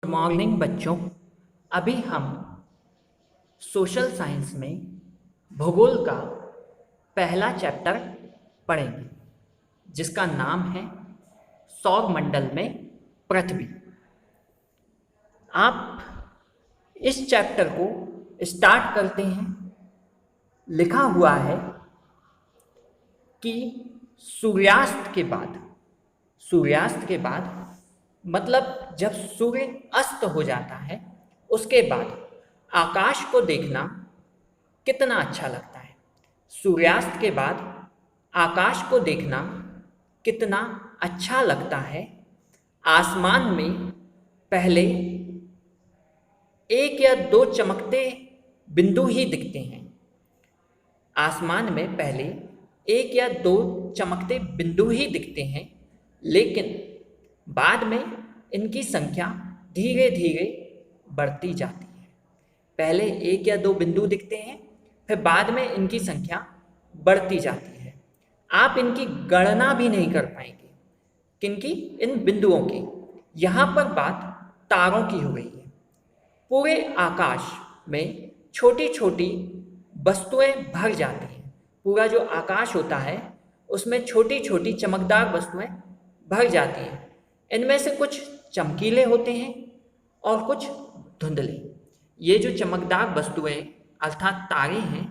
Good morning बच्चों। अभी हम सोशल साइंस में भूगोल का पहला चैप्टर पढ़ेंगे जिसका नाम है सौरमंडल में पृथ्वी। आप इस चैप्टर को स्टार्ट करते हैं। लिखा हुआ है कि सूर्यास्त के बाद मतलब जब सूर्य अस्त हो जाता है उसके बाद आकाश को देखना कितना अच्छा लगता है। सूर्यास्त के बाद आकाश को देखना कितना अच्छा लगता है। आसमान में पहले एक या दो चमकते बिंदु ही दिखते हैं। आसमान में पहले एक या दो चमकते बिंदु ही दिखते हैं, लेकिन बाद में इनकी संख्या धीरे धीरे बढ़ती जाती है। पहले एक या दो बिंदु दिखते हैं, फिर बाद में इनकी संख्या बढ़ती जाती है। आप इनकी गणना भी नहीं कर पाएंगे किनकी, इन बिंदुओं की। यहाँ पर बात तारों की हो रही है। पूरे आकाश में छोटी छोटी वस्तुएं भर जाती हैं। पूरा जो आकाश होता है उसमें छोटी छोटी चमकदार वस्तुएं भर जाती हैं। इनमें से कुछ चमकीले होते हैं और कुछ धुंधले। ये जो चमकदार वस्तुएं अर्थात तारे हैं,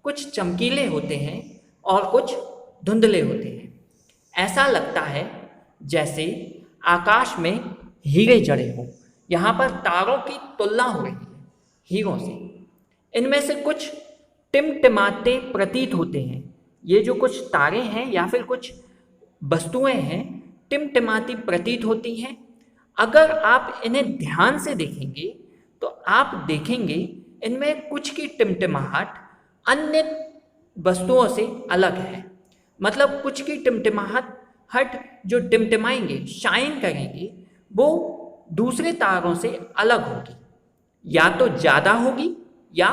कुछ चमकीले होते हैं और कुछ धुंधले होते हैं। ऐसा लगता है जैसे आकाश में हीरे जड़े हों। यहाँ पर तारों की तुलना हो रही है हीरों से। इनमें से कुछ टिमटिमाते प्रतीत होते हैं। ये जो कुछ तारे हैं या फिर कुछ वस्तुएं हैं, टिमटिमाती प्रतीत होती हैं। अगर आप इन्हें ध्यान से देखेंगे तो आप देखेंगे इनमें कुछ की टिमटिमाहट अन्य वस्तुओं से अलग है। मतलब कुछ की टिमटिमाहट जो टिमटिमाएंगे, शाइन करेंगे, वो दूसरे तारों से अलग होगी। या तो ज़्यादा होगी या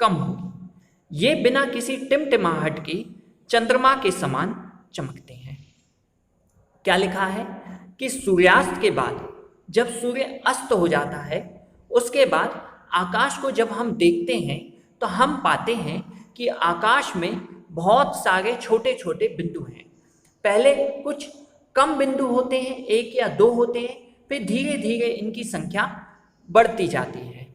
कम होगी। ये बिना किसी टिमटिमाहट के चंद्रमा के समान चमकते हैं। क्या लिखा है कि सूर्यास्त के बाद जब सूर्य अस्त हो जाता है उसके बाद आकाश को जब हम देखते हैं तो हम पाते हैं कि आकाश में बहुत सारे छोटे छोटे बिंदु हैं। पहले कुछ कम बिंदु होते हैं, एक या दो होते हैं, फिर धीरे धीरे इनकी संख्या बढ़ती जाती है।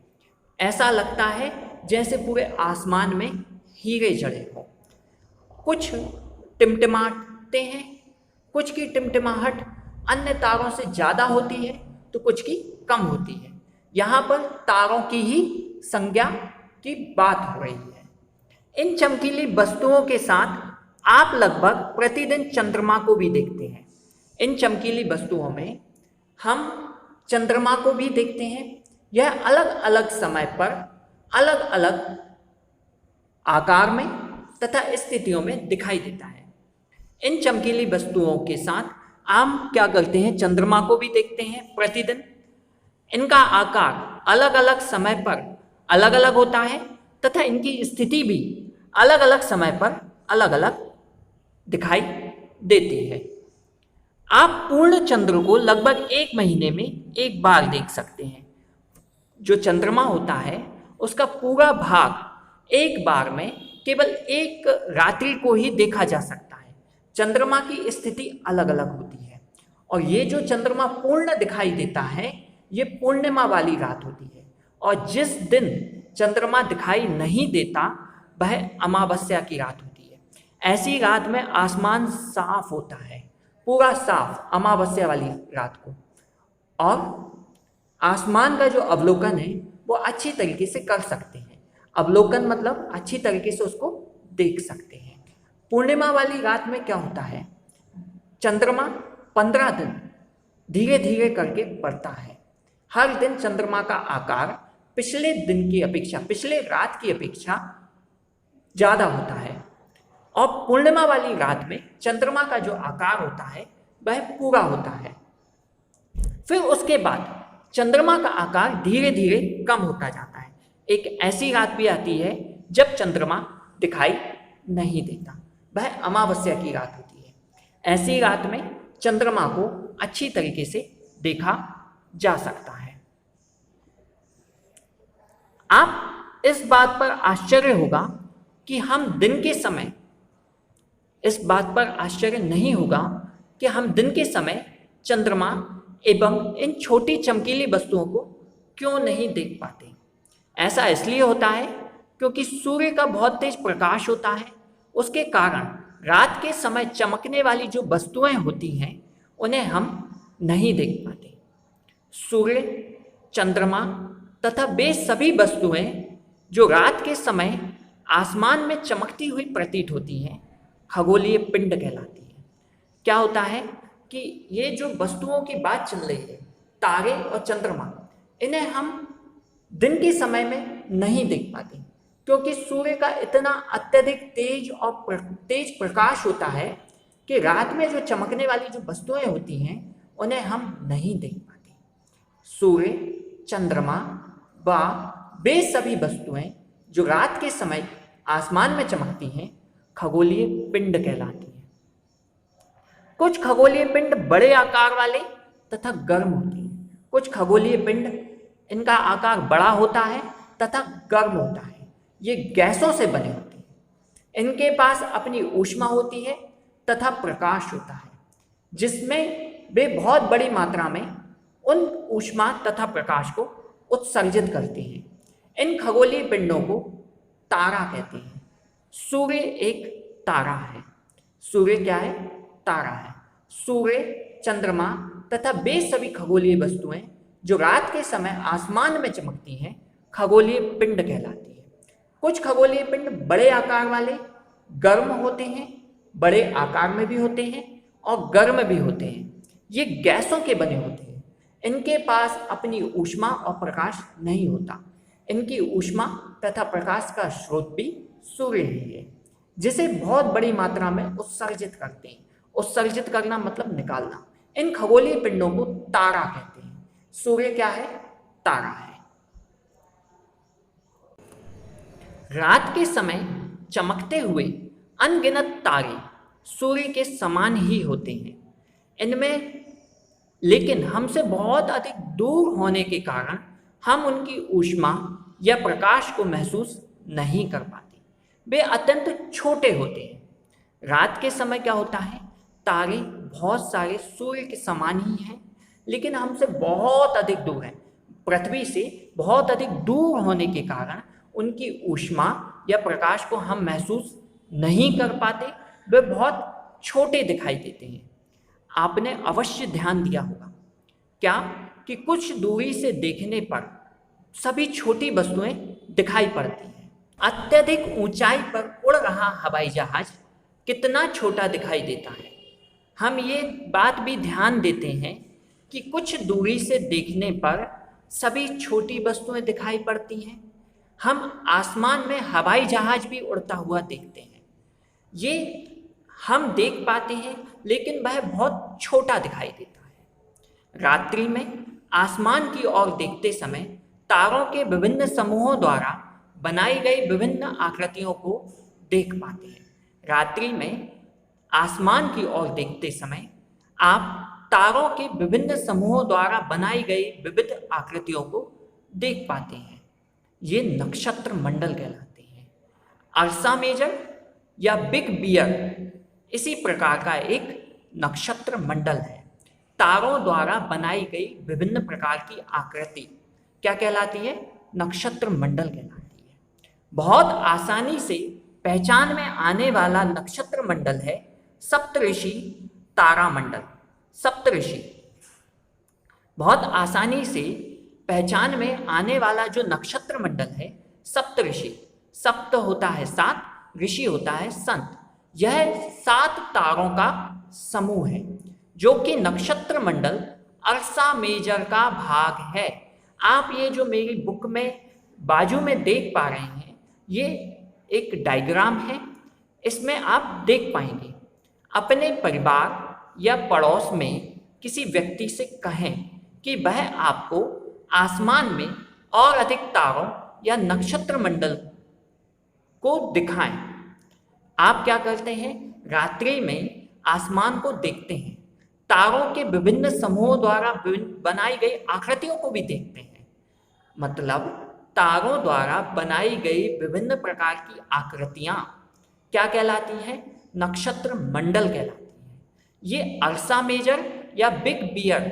ऐसा लगता है जैसे पूरे आसमान में हीरे जड़े हों। कुछ टिमटिमाते हैं, कुछ की टिमटिमाहट अन्य तारों से ज़्यादा होती है तो कुछ की कम होती है। यहाँ पर तारों की ही संज्ञा की बात हो रही है। इन चमकीली वस्तुओं के साथ आप लगभग प्रतिदिन चंद्रमा को भी देखते हैं। इन चमकीली वस्तुओं में हम चंद्रमा को भी देखते हैं। यह अलग अलग समय पर अलग अलग आकार में तथा स्थितियों में दिखाई देता है। इन चमकीली वस्तुओं के साथ हम क्या करते हैं, चंद्रमा को भी देखते हैं प्रतिदिन। इनका आकार अलग अलग समय पर अलग अलग होता है तथा इनकी स्थिति भी अलग अलग समय पर अलग अलग दिखाई देती है। आप पूर्ण चंद्र को लगभग एक महीने में एक बार देख सकते हैं। जो चंद्रमा होता है उसका पूरा भाग एक बार में केवल एक रात्रि को ही देखा जा सकता है। चंद्रमा की स्थिति अलग अलग होती है और ये जो चंद्रमा पूर्ण दिखाई देता है ये पूर्णिमा वाली रात होती है। और जिस दिन चंद्रमा दिखाई नहीं देता वह अमावस्या की रात होती है। ऐसी रात में आसमान साफ होता है, पूरा साफ, अमावस्या वाली रात को। और आसमान का जो अवलोकन है वो अच्छी तरीके से कर सकते हैं। अवलोकन मतलब अच्छी तरीके से उसको देख सकते हैं। पूर्णिमा वाली रात में क्या होता है, चंद्रमा 15 दिन धीरे धीरे करके बढ़ता है। हर दिन चंद्रमा का आकार पिछले दिन की अपेक्षा, पिछले रात की अपेक्षा ज़्यादा होता है। और पूर्णिमा वाली रात में चंद्रमा का जो आकार होता है वह पूरा होता है। फिर उसके बाद चंद्रमा का आकार धीरे धीरे कम होता जाता है। एक ऐसी रात भी आती है जब चंद्रमा दिखाई नहीं देता, वह अमावस्या की रात होती है। ऐसी रात में चंद्रमा को अच्छी तरीके से देखा जा सकता है। आप इस बात पर आश्चर्य होगा कि हम दिन के समय इस बात पर आश्चर्य नहीं होगा कि हम दिन के समय चंद्रमा एवं इन छोटी चमकीली वस्तुओं को क्यों नहीं देख पाते। ऐसा इसलिए होता है क्योंकि सूर्य का बहुत तेज प्रकाश होता है। उसके कारण रात के समय चमकने वाली जो वस्तुएं होती हैं उन्हें हम नहीं देख पाते। सूर्य, चंद्रमा तथा वे सभी वस्तुएं जो रात के समय आसमान में चमकती हुई प्रतीत होती हैं खगोलीय पिंड कहलाती है। क्या होता है कि ये जो वस्तुओं की बात चल रही है, तारे और चंद्रमा, इन्हें हम दिन के समय में नहीं देख पाते क्योंकि सूर्य का इतना अत्यधिक तेज प्रकाश होता है कि रात में जो चमकने वाली जो वस्तुएं होती हैं उन्हें हम नहीं देख पाते। सूर्य, चंद्रमा व वे सभी वस्तुएं जो रात के समय आसमान में चमकती हैं खगोलीय पिंड कहलाती हैं। कुछ खगोलीय पिंड बड़े आकार वाले तथा गर्म होते हैं। कुछ खगोलीय पिंड इनका आकार बड़ा होता है तथा गर्म होता है। ये गैसों से बने होते हैं। इनके पास अपनी ऊष्मा होती है तथा प्रकाश होता है जिसमें वे बहुत बड़ी मात्रा में उन ऊष्मा तथा प्रकाश को उत्सर्जित करते हैं। इन खगोलीय पिंडों को तारा कहते हैं। सूर्य एक तारा है। सूर्य क्या है? तारा है। सूर्य, चंद्रमा तथा वे सभी खगोलीय वस्तुएं जो रात के समय आसमान में चमकती हैं खगोलीय पिंड कहलाती है। कुछ खगोलीय पिंड बड़े आकार वाले गर्म होते हैं, बड़े आकार में भी होते हैं और गर्म भी होते हैं। ये गैसों के बने होते हैं। इनके पास अपनी ऊष्मा और प्रकाश नहीं होता। इनकी ऊष्मा तथा प्रकाश का स्रोत भी सूर्य ही है जिसे बहुत बड़ी मात्रा में उत्सर्जित करते हैं। उत्सर्जित करना मतलब निकालना। इन खगोलीय पिंडों को तारा कहते हैं। सूर्य क्या है? तारा है। रात के समय चमकते हुए अनगिनत तारे सूर्य के समान ही होते हैं। इनमें लेकिन हमसे बहुत अधिक दूर होने के कारण हम उनकी ऊष्मा या प्रकाश को महसूस नहीं कर पाते। वे अत्यंत छोटे होते हैं। रात के समय क्या होता है? तारे बहुत सारे सूर्य के समान ही हैं लेकिन हमसे बहुत अधिक दूर हैं। पृथ्वी से बहुत अधिक दूर होने के कारण उनकी ऊष्मा या प्रकाश को हम महसूस नहीं कर पाते। वे बहुत छोटे दिखाई देते हैं। आपने अवश्य ध्यान दिया होगा क्या कि कुछ दूरी से देखने पर सभी छोटी वस्तुएं दिखाई पड़ती हैं। अत्यधिक ऊंचाई पर उड़ रहा हवाई जहाज कितना छोटा दिखाई देता है। हम ये बात भी ध्यान देते हैं कि कुछ दूरी से देखने पर सभी छोटी वस्तुएं दिखाई पड़ती हैं। हम आसमान में हवाई जहाज भी उड़ता हुआ देखते हैं। ये हम देख पाते हैं लेकिन वह बहुत छोटा दिखाई देता है। रात्रि में आसमान की ओर देखते समय तारों के विभिन्न समूहों द्वारा बनाई गई विभिन्न आकृतियों को देख पाते हैं। रात्रि में आसमान की ओर देखते समय आप तारों के विभिन्न समूहों द्वारा बनाई गई विविध आकृतियों को देख पाते हैं। ये नक्षत्र मंडल कहलाते हैं। अर्सा मेजर या बिग बियर इसी प्रकार का एक नक्षत्र मंडल है। तारों द्वारा बनाई गई विभिन्न प्रकार की आकृति क्या कहलाती है? नक्षत्र मंडल कहलाती है। बहुत आसानी से पहचान में आने वाला नक्षत्र मंडल है सप्तऋषि तारा मंडल। सप्तऋषि बहुत आसानी से पहचान में आने वाला जो नक्षत्र मंडल है सप्तऋषि। सप्त होता है 7, ऋषि होता है संत। यह 7 तारों का समूह है जो कि नक्षत्र मंडल अर्सा मेजर का भाग है। आप ये जो मेरी बुक में बाजू में देख पा रहे हैं ये एक डायग्राम है। इसमें आप देख पाएंगे। अपने परिवार या पड़ोस में किसी व्यक्ति से कहें कि वह आपको आसमान में और अधिक तारों या नक्षत्र मंडल को दिखाएं। आप क्या करते हैं? रात्रि में आसमान को देखते हैं, तारों के विभिन्न समूहों द्वारा बनाई गई आकृतियों को भी देखते हैं। मतलब तारों द्वारा बनाई गई विभिन्न प्रकार की आकृतियां क्या कहलाती हैं? नक्षत्र मंडल कहलाती हैं। ये अर्सा मेजर या बिग बियर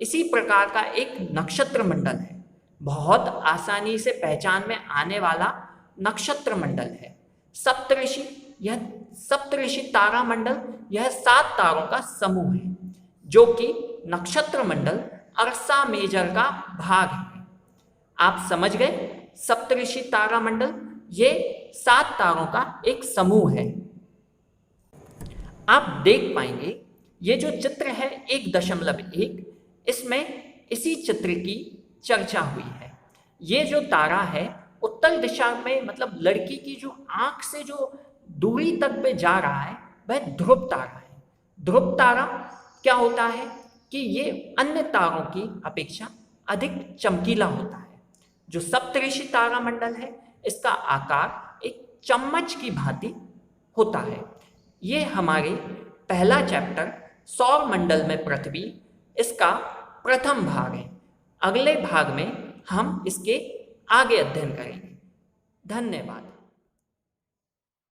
इसी प्रकार का एक नक्षत्र मंडल है। बहुत आसानी से पहचान में आने वाला नक्षत्र मंडल है। सप्तऋषि, यह सप्तऋषि तारा मंडल यह 7 तारों का समूह है, जो कि नक्षत्र मंडल अर्सा मेजर का भाग है। आप समझ गए? सप्तऋषि तारा मंडल ये 7 तारों का एक समूह है। आप देख पाएंगे ये जो चित्र है 1.1, इसमें इसी चित्र की चर्चा हुई है। ये जो तारा है उत्तर दिशा में, मतलब लड़की की जो आंख से जो दूरी तक पे जा रहा है वह ध्रुव तारा है। ध्रुव तारा क्या होता है कि ये अन्य तारों की अपेक्षा अधिक चमकीला होता है। जो सप्तऋषि तारा मंडल है इसका आकार एक चम्मच की भांति होता है। ये हमारे पहला चैप्टर सौर मंडल में पृथ्वी इसका प्रथम भाग है। अगले भाग में हम इसके आगे अध्ययन करेंगे। धन्यवाद।